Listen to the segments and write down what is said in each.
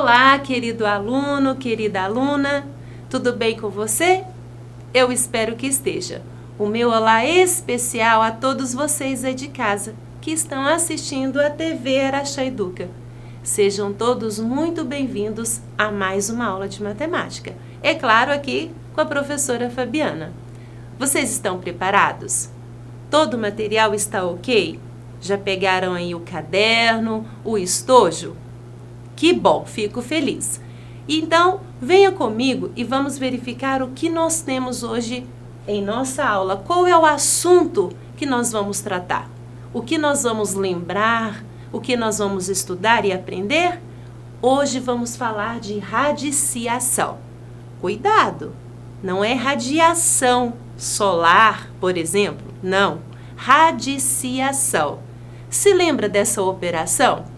Olá, querido aluno, querida aluna, tudo bem com você? Eu espero que esteja. O meu olá especial a todos vocês aí de casa que estão assistindo a TV Araxá Educa. Sejam todos muito bem-vindos a mais uma aula de matemática. É claro, aqui com a professora Fabiana. Vocês estão preparados? Todo o material está ok? Já pegaram aí o caderno, o estojo? Que bom, fico feliz. Então, venha comigo e vamos verificar o que nós temos hoje em nossa aula. Qual é o assunto que nós vamos tratar? O que nós vamos lembrar? O que nós vamos estudar e aprender? Hoje vamos falar de radiciação. Cuidado, não é radiação solar, por exemplo. Não, radiciação. Se lembra dessa operação?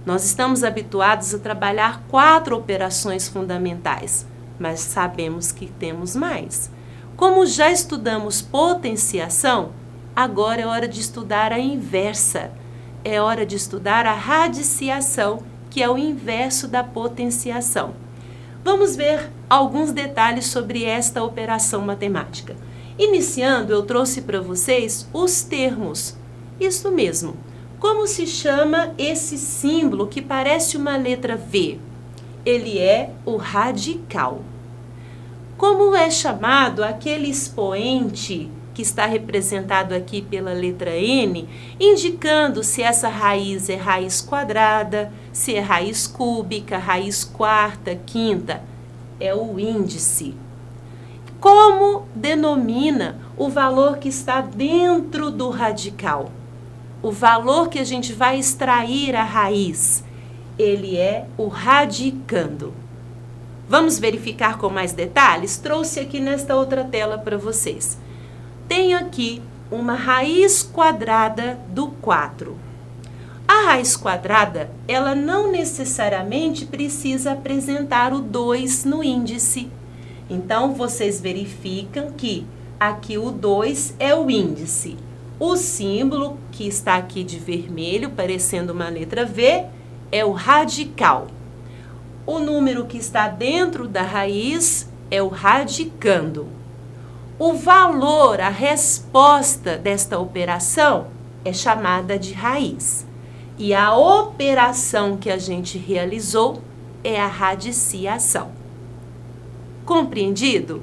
Nós estamos habituados a trabalhar 4 operações fundamentais, mas sabemos que temos mais. Como já estudamos potenciação, agora é hora de estudar a inversa. É hora de estudar a radiciação, que é o inverso da potenciação. Vamos ver alguns detalhes sobre esta operação matemática. Iniciando, eu trouxe para vocês os termos. Isso mesmo. Como se chama esse símbolo que parece uma letra V? Ele é o radical. Como é chamado aquele expoente que está representado aqui pela letra N, indicando se essa raiz é raiz quadrada, se é raiz cúbica, raiz quarta, quinta? É o índice. Como denomina o valor que está dentro do radical? O valor que a gente vai extrair a raiz, ele é o radicando. Vamos verificar com mais detalhes? Trouxe aqui nesta outra tela para vocês. Tenho aqui uma raiz quadrada do 4. A raiz quadrada, ela não necessariamente precisa apresentar o 2 no índice. Então, vocês verificam que aqui o 2 é o índice. O símbolo que está aqui de vermelho, parecendo uma letra V, é o radical. O número que está dentro da raiz é o radicando. O valor, a resposta desta operação é chamada de raiz. E a operação que a gente realizou é a radiciação. Compreendido?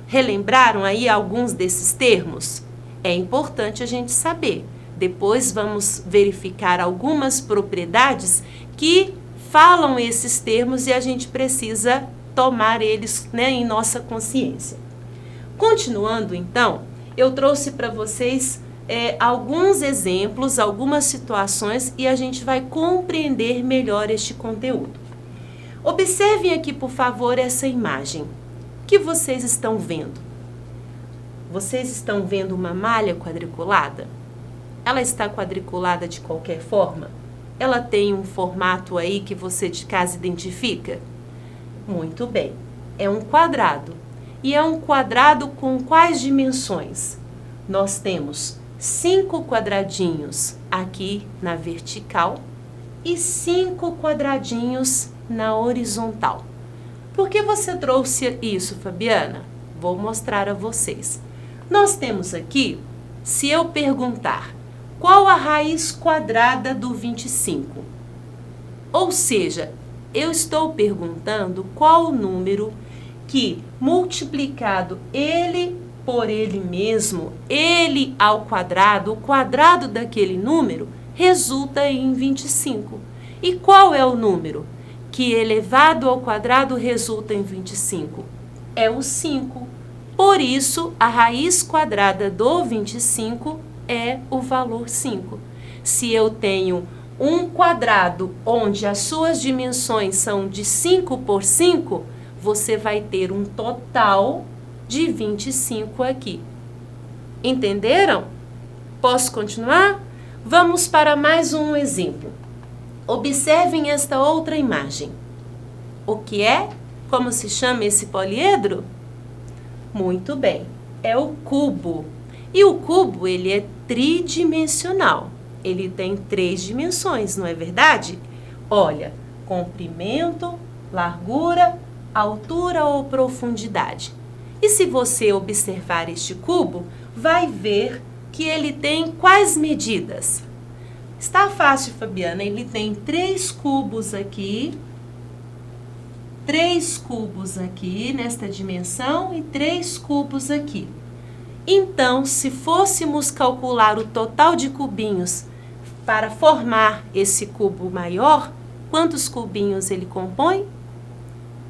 Relembraram aí alguns desses termos? É importante a gente saber. Depois vamos verificar algumas propriedades que falam esses termos e a gente precisa tomar eles, em nossa consciência. Continuando, então, eu trouxe para vocês alguns exemplos, algumas situações e a gente vai compreender melhor este conteúdo. Observem aqui, por favor, essa imagem. O que vocês estão vendo? Vocês estão vendo uma malha quadriculada? Ela está quadriculada de qualquer forma? Ela tem um formato aí que você de casa identifica? Muito bem, é um quadrado. E é um quadrado com quais dimensões? Nós temos 5 quadradinhos aqui na vertical e 5 quadradinhos na horizontal. Por que você trouxe isso, Fabiana? Vou mostrar a vocês. Nós temos aqui, se eu perguntar, qual a raiz quadrada do 25? Ou seja, eu estou perguntando qual o número que, multiplicado ele por ele mesmo, ele ao quadrado, o quadrado daquele número, resulta em 25. E qual é o número que elevado ao quadrado resulta em 25? É o 5. Por isso, a raiz quadrada do 25 é o valor 5. Se eu tenho um quadrado onde as suas dimensões são de 5 por 5, você vai ter um total de 25 aqui. Entenderam? Posso continuar? Vamos para mais um exemplo. Observem esta outra imagem. O que é? Como se chama esse poliedro? Muito bem, é o cubo. E o cubo, ele é tridimensional. Ele tem 3 dimensões, não é verdade? Olha, comprimento, largura, altura ou profundidade. E se você observar este cubo, vai ver que ele tem quais medidas? Está fácil, Fabiana. Ele tem 3 cubos aqui, 3 cubos aqui nesta dimensão e 3 cubos aqui. Então, se fôssemos calcular o total de cubinhos para formar esse cubo maior, quantos cubinhos ele compõe?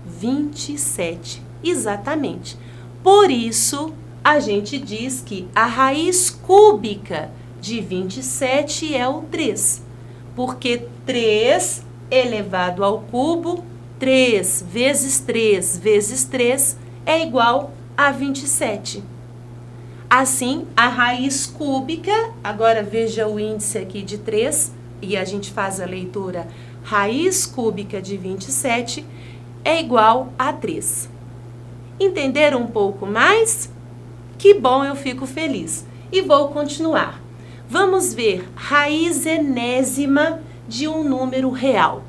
27, exatamente. Por isso, a gente diz que a raiz cúbica de 27 é o 3, porque 3 elevado ao cubo, 3 vezes 3 vezes 3 é igual a 27. Assim, a raiz cúbica, agora veja o índice aqui de 3, e a gente faz a leitura, raiz cúbica de 27 é igual a 3. Entenderam um pouco mais? Que bom, eu fico feliz. E vou continuar. Vamos ver raiz enésima de um número real.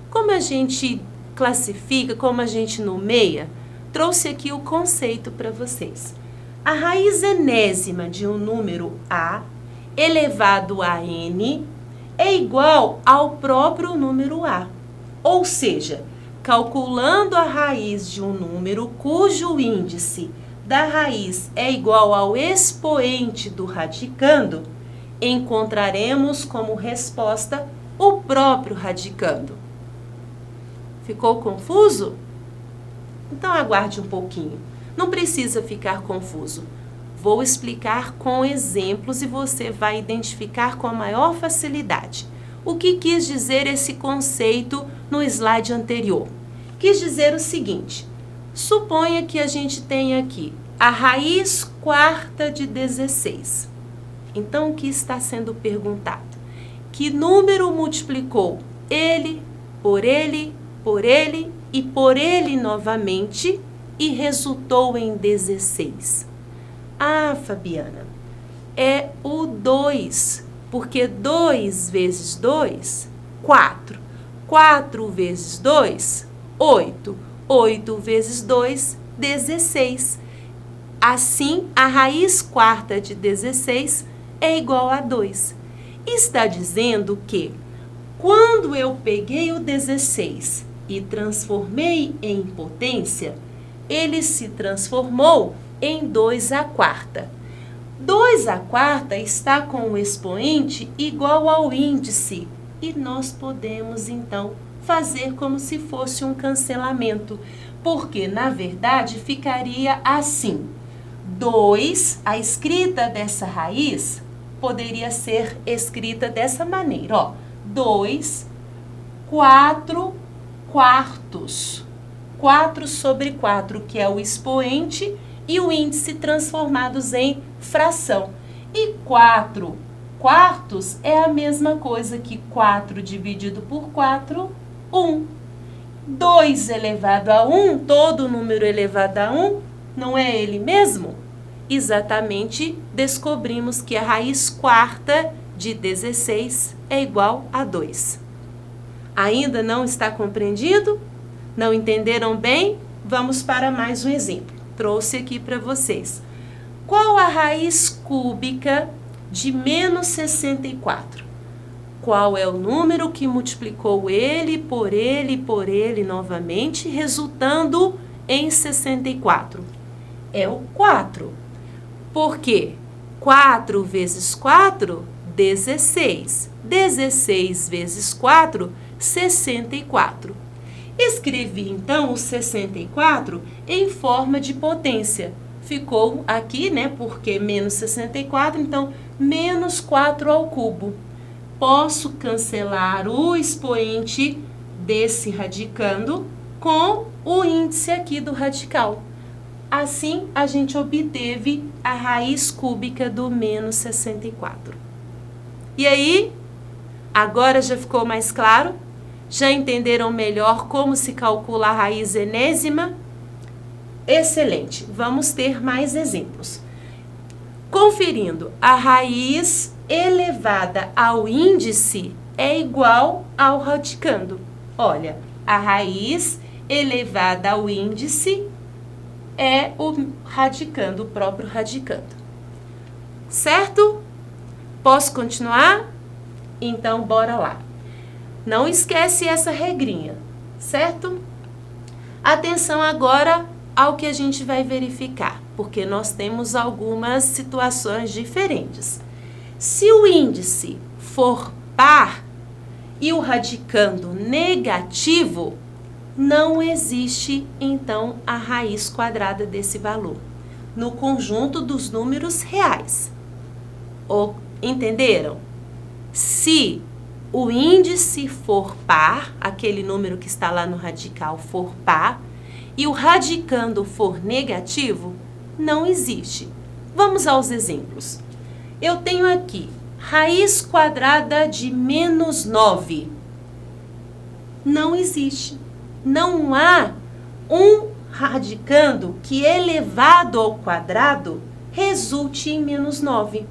Como a gente classifica, como a gente nomeia, trouxe aqui o conceito para vocês. A raiz enésima de um número A elevado a n é igual ao próprio número A. Ou seja, calculando a raiz de um número cujo índice da raiz é igual ao expoente do radicando, encontraremos como resposta o próprio radicando. Ficou confuso? Então aguarde um pouquinho. Não precisa ficar confuso. Vou explicar com exemplos e você vai identificar com a maior facilidade. O que quis dizer esse conceito no slide anterior? Quis dizer o seguinte: suponha que a gente tem aqui a raiz quarta de 16. Então, o que está sendo perguntado? Que número multiplicou ele, por ele, por ele e por ele novamente e resultou em 16? Ah, Fabiana, é o 2, porque 2 vezes 2, 4. 4 vezes 2, 8. 8 vezes 2, 16. Assim, a raiz quarta de 16 é igual a 2. Está dizendo que, quando eu peguei o 16 e transformei em potência, ele se transformou em 2 à quarta. 2 à quarta está com o expoente igual ao índice, e nós podemos, então, fazer como se fosse um cancelamento, porque, na verdade, ficaria assim. 2, a escrita dessa raiz poderia ser escrita dessa maneira, ó. 2, 4 quartos. 4 sobre 4, que é o expoente, e o índice transformados em fração. E 4 quartos é a mesma coisa que 4 dividido por 4, 1. 2 elevado a 1, todo número elevado a 1, não é ele mesmo? Exatamente, descobrimos que a raiz quarta de 16 é igual a 2. Ainda não está compreendido? Não entenderam bem? Vamos para mais um exemplo. Trouxe aqui para vocês. Qual a raiz cúbica de menos 64? Qual é o número que multiplicou ele por ele novamente, resultando em 64? É o 4. Por quê? 4 vezes 4, 16. 16 vezes 4, 64. Escrevi, então, o 64 em forma de potência. Ficou aqui, né, porque menos 64, então, menos 4 ao cubo. Posso cancelar o expoente desse radicando com o índice aqui do radical. Assim, a gente obteve a raiz cúbica do menos 64. E aí, agora já ficou mais claro? Já entenderam melhor como se calcula a raiz enésima? Excelente! Vamos ter mais exemplos. Conferindo, a raiz elevada ao índice é igual ao radicando. Olha, a raiz elevada ao índice é o radicando, o próprio radicando. Certo? Posso continuar? Então, bora lá. Não esquece essa regrinha, certo? Atenção agora ao que a gente vai verificar, porque nós temos algumas situações diferentes. Se o índice for par e o radicando negativo, não existe, então, a raiz quadrada desse valor no conjunto dos números reais. Entenderam? Se o índice for par, aquele número que está lá no radical for par, e o radicando for negativo, não existe. Vamos aos exemplos. Eu tenho aqui raiz quadrada de menos 9. Não existe. Não há um radicando que elevado ao quadrado resulte em menos 9.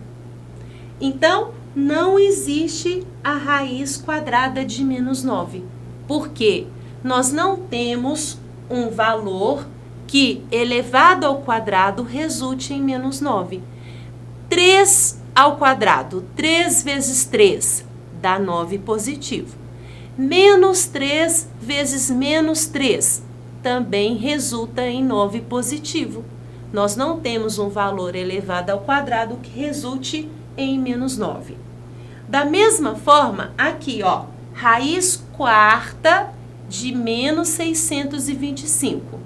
Então, não existe a raiz quadrada de menos 9. Por quê? Nós não temos um valor que, elevado ao quadrado, resulte em menos 9. 3 ao quadrado, 3 vezes 3, dá 9 positivo. Menos 3 vezes menos 3, também resulta em 9 positivo. Nós não temos um valor elevado ao quadrado que resulte em menos 9. Da mesma forma, aqui, ó, raiz quarta de menos 625.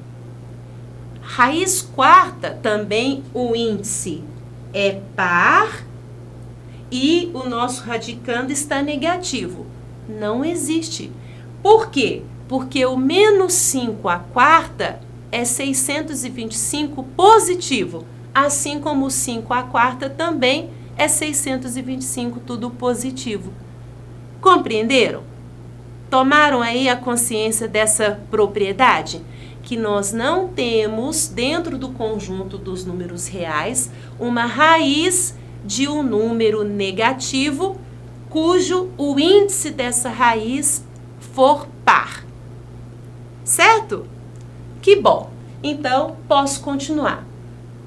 Raiz quarta, também o índice é par e o nosso radicando está negativo. Não existe. Por quê? Porque o menos 5 à quarta é 625 positivo, assim como o 5 à quarta também é 625, tudo positivo. Compreenderam? Tomaram aí a consciência dessa propriedade? Que nós não temos, dentro do conjunto dos números reais, uma raiz de um número negativo cujo o índice dessa raiz for par. Certo? Que bom! Então, posso continuar.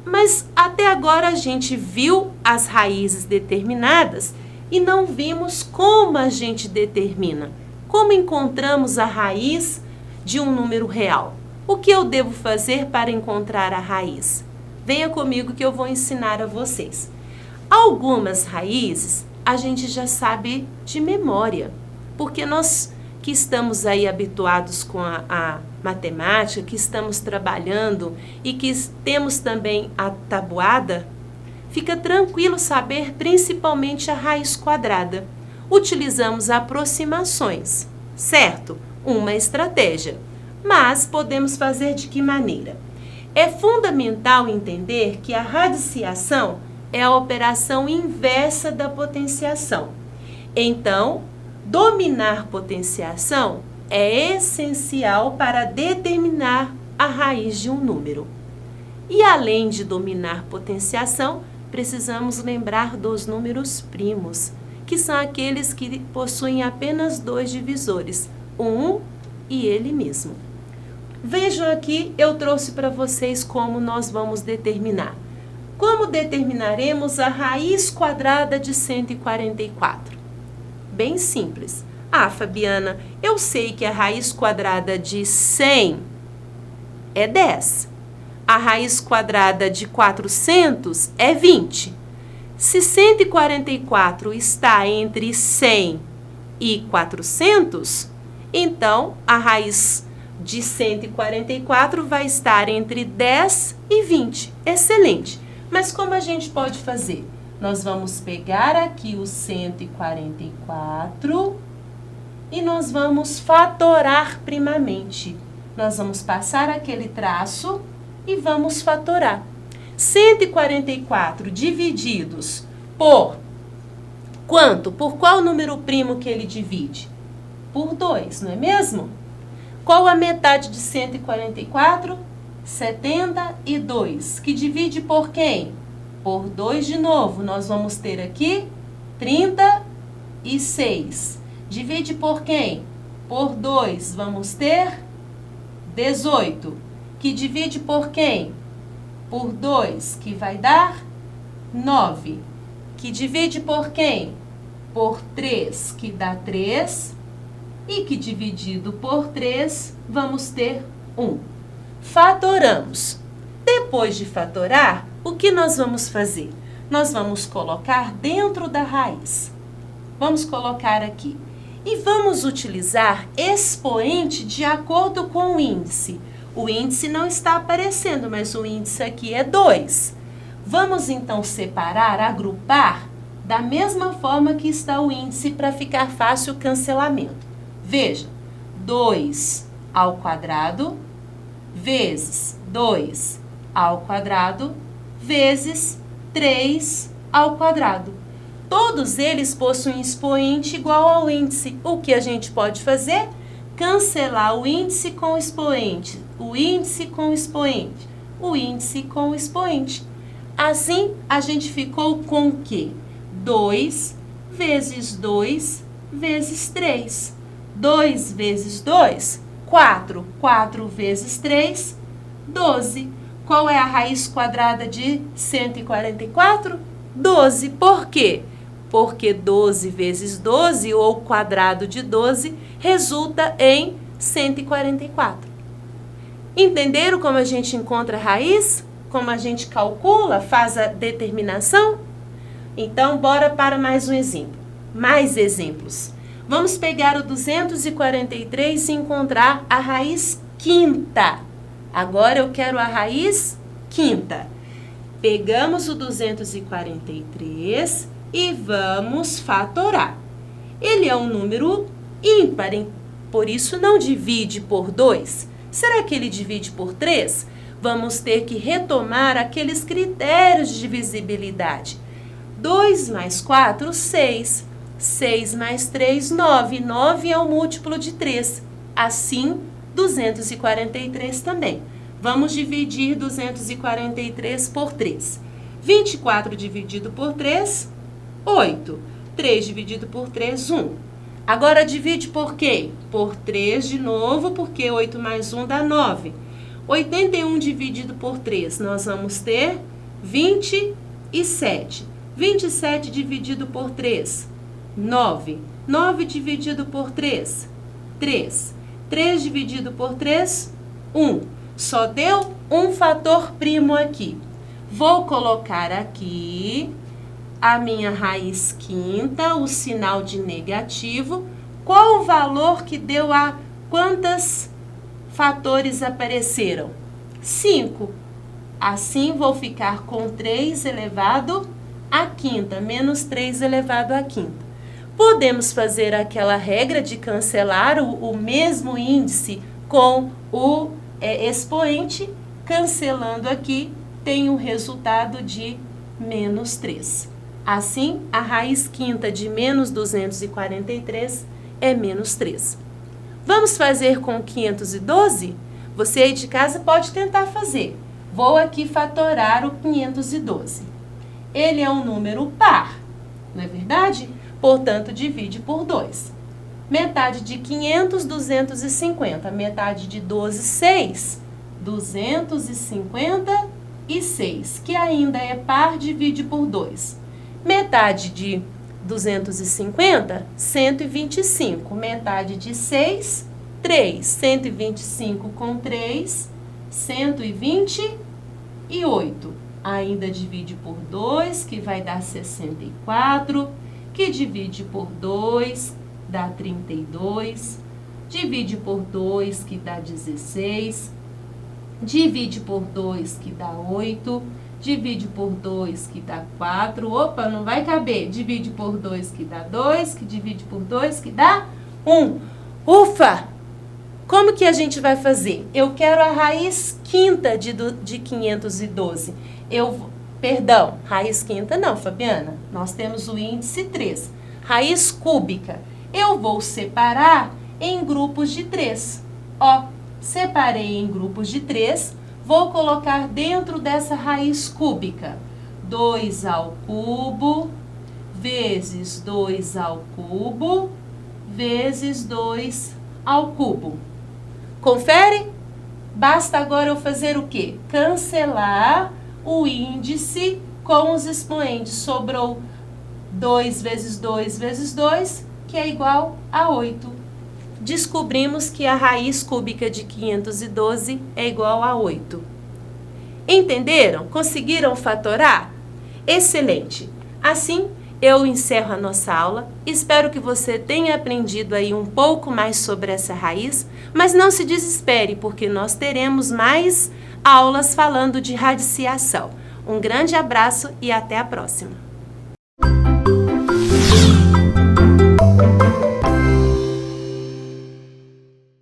Mas até agora a gente viu as raízes determinadas e não vimos como a gente determina. Como encontramos a raiz de um número real? O que eu devo fazer para encontrar a raiz? Venha comigo que eu vou ensinar a vocês. Algumas raízes a gente já sabe de memória, porque nós que estamos aí habituados com a matemática, que estamos trabalhando e que temos também a tabuada, fica tranquilo saber principalmente a raiz quadrada. Utilizamos aproximações, certo? Uma estratégia. Mas podemos fazer de que maneira? É fundamental entender que a radiciação é a operação inversa da potenciação. Então, dominar potenciação é essencial para determinar a raiz de um número. E além de dominar potenciação, precisamos lembrar dos números primos, que são aqueles que possuem apenas 2 divisores, o 1 e ele mesmo. Vejam aqui, eu trouxe para vocês como nós vamos determinar. Como determinaremos a raiz quadrada de 144? Bem simples. Ah, Fabiana, eu sei que a raiz quadrada de 100 é 10. A raiz quadrada de 400 é 20. Se 144 está entre 100 e 400, então a raiz de 144 vai estar entre 10 e 20. Excelente! Mas como a gente pode fazer? Nós vamos pegar aqui o 144 e nós vamos fatorar primamente. Nós vamos passar aquele traço e vamos fatorar. 144 divididos por quanto? Por qual número primo que ele divide? Por 2, não é mesmo? Qual a metade de 144? 72. Que divide por quem? Por 2 de novo. Nós vamos ter aqui 36. Divide por quem? Por 2, vamos ter 18, que divide por quem? Por 2, que vai dar 9, que divide por quem? Por 3, que dá 3, e que dividido por 3, vamos ter 1. Fatoramos. Depois de fatorar, o que nós vamos fazer? Nós vamos colocar dentro da raiz. Vamos colocar aqui. E vamos utilizar expoente de acordo com o índice. O índice não está aparecendo, mas o índice aqui é 2. Vamos então separar, agrupar, da mesma forma que está o índice para ficar fácil o cancelamento. Veja, 2 ao quadrado vezes 2 ao quadrado vezes 3 ao quadrado. Todos eles possuem expoente igual ao índice. O que a gente pode fazer? Cancelar o índice com o expoente, o índice com o expoente, o índice com o expoente. Assim, a gente ficou com o quê? 2 vezes 2 vezes 3. 2 vezes 2, 4. 4 vezes 3, 12. Qual é a raiz quadrada de 144? 12. Por quê? Porque 12 vezes 12, ou quadrado de 12, resulta em 144. Entenderam como a gente encontra a raiz? Como a gente calcula, faz a determinação? Então, bora para mais um exemplo. Mais exemplos. Vamos pegar o 243 e encontrar a raiz quinta. Agora eu quero a raiz quinta. Pegamos o 243 e vamos fatorar. Ele é um número ímpar, por isso não divide por 2. Será que ele divide por 3? Vamos ter que retomar aqueles critérios de divisibilidade. 2 mais 4, 6. 6 mais 3, 9. 9 é o múltiplo de 3. Assim, 243 também. Vamos dividir 243 por 3. 24 dividido por 3, 8. 3 dividido por 3, 1. Agora divide por quê? Por 3 de novo, porque 8 mais 1 dá 9. 81 dividido por 3, nós vamos ter 27. 27 dividido por 3, 9. 9 dividido por 3, 3. 3 dividido por 3, 1. Só deu um fator primo aqui. Vou colocar aqui a minha raiz quinta, o sinal de negativo. Qual o valor que deu a quantos fatores apareceram? 5. Assim, vou ficar com 3 elevado à quinta, menos 3 elevado à quinta. Podemos fazer aquela regra de cancelar o mesmo índice com o expoente. Cancelando aqui, tem o resultado de menos 3. Assim, a raiz quinta de menos 243 é menos 3. Vamos fazer com 512? Você aí de casa pode tentar fazer. Vou aqui fatorar o 512. Ele é um número par, não é verdade? Portanto, divide por 2. Metade de 500, 250. Metade de 12, 6. 256, que ainda é par, divide por 2. Metade de 250, 125. Metade de 6, 3. 125 com 3, 128. Ainda divide por 2, que vai dar 64. Que divide por 2, dá 32. Divide por 2, que dá 16. Divide por 2, que dá 8. Divide por 2, que dá 4. Opa, não vai caber. Divide por 2, que dá 2. Que divide por 2, que dá 1. Ufa! Como que a gente vai fazer? Eu quero a raiz quinta de 512. Perdão, raiz quinta não, Fabiana. Nós temos o índice 3. Raiz cúbica. Eu vou separar em grupos de 3. Ó, separei em grupos de 3. Vou colocar dentro dessa raiz cúbica 2 ao cubo vezes 2 ao cubo vezes 2 ao cubo. Confere? Basta agora eu fazer o quê? Cancelar o índice com os expoentes. Sobrou 2 vezes 2 vezes 2, que é igual a 8. Descobrimos que a raiz cúbica de 512 é igual a 8. Entenderam? Conseguiram fatorar? Excelente! Assim, eu encerro a nossa aula. Espero que você tenha aprendido aí um pouco mais sobre essa raiz, mas não se desespere, porque nós teremos mais aulas falando de radiciação. Um grande abraço e até a próxima!